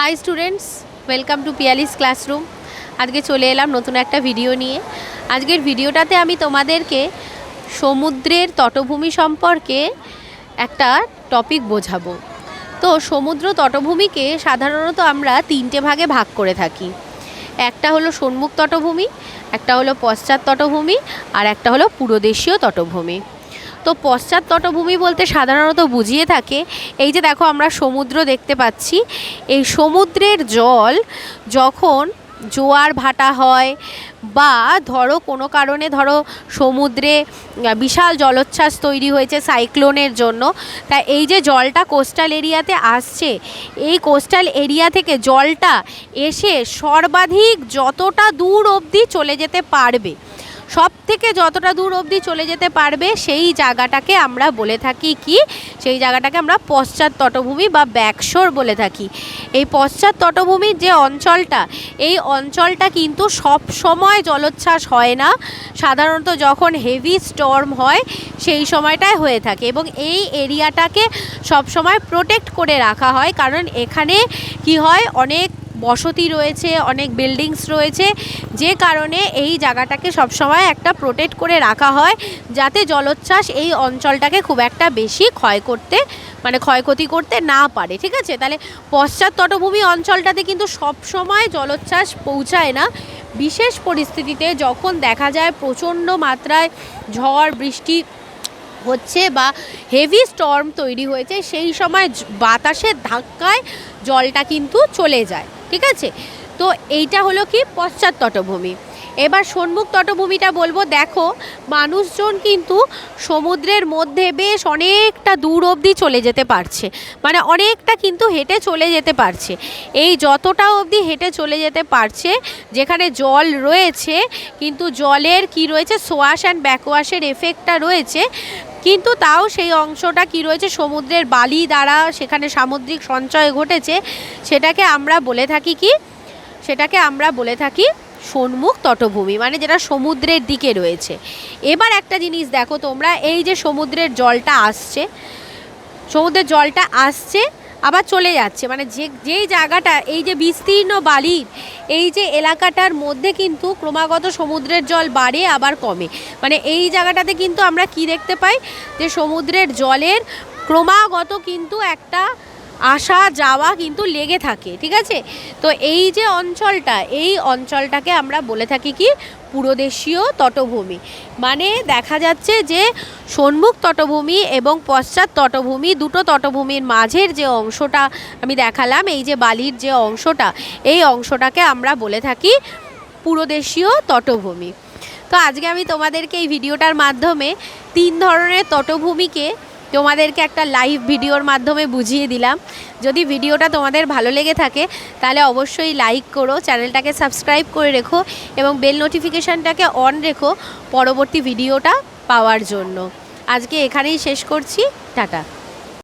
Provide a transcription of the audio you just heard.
High students, welcome to Piyali's classroom. আজকে চলে এলাম নতুন একটা ভিডিও নিয়ে। আজকের ভিডিওটাতে আমি তোমাদেরকে সমুদ্রের তটভূমি সম্পর্কে একটা টপিক বোঝাবো। তো সমুদ্র তটভূমিকে সাধারণত আমরা তিনটে ভাগে ভাগ করে থাকি। একটা হলো সম্মুখ তটভূমি, একটা হলো পশ্চাৎ তটভূমি, আর একটা হলো পুরোদেশীয় তটভূমি। তো পশ্চাৎ তটভূমি বলতে সাধারণত বুঝিয়ে থাকে এই যে দেখো আমরা সমুদ্র দেখতে পাচ্ছি, এই সমুদ্রের জল যখন জোয়ার ভাটা হয় বা ধরো কোনো কারণে সমুদ্রে বিশাল জলোচ্ছ্বাস তৈরি হয়েছে সাইক্লোনের জন্য, তা এই যে জলটা কোস্টাল এরিয়াতে আসছে, এই কোস্টাল এরিয়া থেকে জলটা এসে সর্বাধিক যতটা দূর অবধি চলে যেতে পারবে, সব থেকে যতটা দূর অবধি চলে যেতে পারবে সেই জায়গাটাকে আমরা বলে থাকি কি, সেই জায়গাটাকে আমরা পশ্চাৎ তটভূমি বা ব্যাকশোর বলে থাকি। এই পশ্চাৎ তটভূমির যে অঞ্চলটা, এই অঞ্চলটা কিন্তু সব সময় জলোচ্ছ্বাস হয় না, সাধারণত যখন হেভি স্টর্ম হয় সেই সময়টায় হয়ে থাকে, এবং এই এরিয়াটাকে সব সময় প্রোটেক্ট করে রাখা হয়, কারণ এখানে কি হয়, অনেক বসতি রয়েছে, অনেক বিল্ডিংস রয়েছে, যে কারণে এই জায়গাটাকে সবসময় একটা প্রোটেক্ট করে রাখা হয় যাতে জলোচ্ছ্বাস এই অঞ্চলটাকে খুব একটা বেশি ক্ষয়ক্ষতি করতে না পারে। ঠিক আছে, তাহলে পশ্চাৎ তটভূমি অঞ্চলটাতে কিন্তু সবসময় জলোচ্ছ্বাস পৌঁছায় না। বিশেষ পরিস্থিতিতে যখন দেখা যায় প্রচণ্ড মাত্রায় ঝড় বৃষ্টি হচ্ছে বা হেভি স্টর্ম তৈরি হয়েছে, সেই সময় বাতাসের ধাক্কায় জলটা কিন্তু চলে যায়। ঠিক আছে, তো এইটা হলো কি পশ্চাৎ তটভূমি। এবার সম্মুখ তটভূমিটা বলবো। দেখো, মানুষজন কিন্তু সমুদ্রের মধ্যে বেশ অনেকটা দূর অবধি চলে যেতে পারছে, মানে অনেকটা কিন্তু হেঁটে চলে যেতে পারছে। এই যতটা অবধি হেঁটে চলে যেতে পারছে, যেখানে জল রয়েছে কিন্তু জলের কি রয়েছে, সোয়াশ অ্যান্ড ব্যাকওয়াশের এফেক্টটা রয়েছে, কিন্তু তাও সেই অংশটা কি রয়েছে, সমুদ্রের বালি দ্বারা সেখানে সামুদ্রিক সঞ্চয় ঘটেছে, সেটাকে আমরা বলে থাকি সম্মুখ তটভূমি, মানে যেটা সমুদ্রের দিকে রয়েছে। এবার একটা জিনিস দেখো তোমরা, এই যে সমুদ্রের জলটা আসছে আবার চলে যাচ্ছে, মানে যেই জায়গাটা, এই যে বিস্তীর্ণ বালির এই যে এলাকাটার মধ্যে কিন্তু ক্রমাগত সমুদ্রের জল বাড়ে আবার কমে, মানে এই জায়গাটাতে কিন্তু আমরা কি দেখতে পাই, যে সমুদ্রের জলের ক্রমাগত কিন্তু একটা আসা যাওয়া কিন্তু লেগে থাকে। ঠিক আছে, তো এই যে এই অঞ্চলটাকে আমরা বলে থাকি কি পুরোদেশীয় তটভূমি। মানে দেখা যাচ্ছে যে সম্মুখ তটভূমি এবং পশ্চাৎ তটভূমি, দুটো তটভূমির মাঝের যে অংশটা আমি দেখালাম, এই যে বালির যে অংশটা, এই অংশটাকে আমরা বলে থাকি পুরোদেশীয় তটভূমি। তো আজকে আমি তোমাদেরকে এই ভিডিওটার মাধ্যমে 3 ধরনের তটভূমিকে তোমাদেরকে একটা লাইভ ভিডিওর মাধ্যমে বুঝিয়ে দিলাম। যদি ভিডিওটা তোমাদের ভালো লেগে থাকে তাহলে অবশ্যই লাইক করো, চ্যানেলটাকে সাবস্ক্রাইব করে রেখো এবং বেল নোটিফিকেশানটাকে অন রেখো পরবর্তী ভিডিওটা পাওয়ার জন্য। আজকে এখানেই শেষ করছি, টাটা।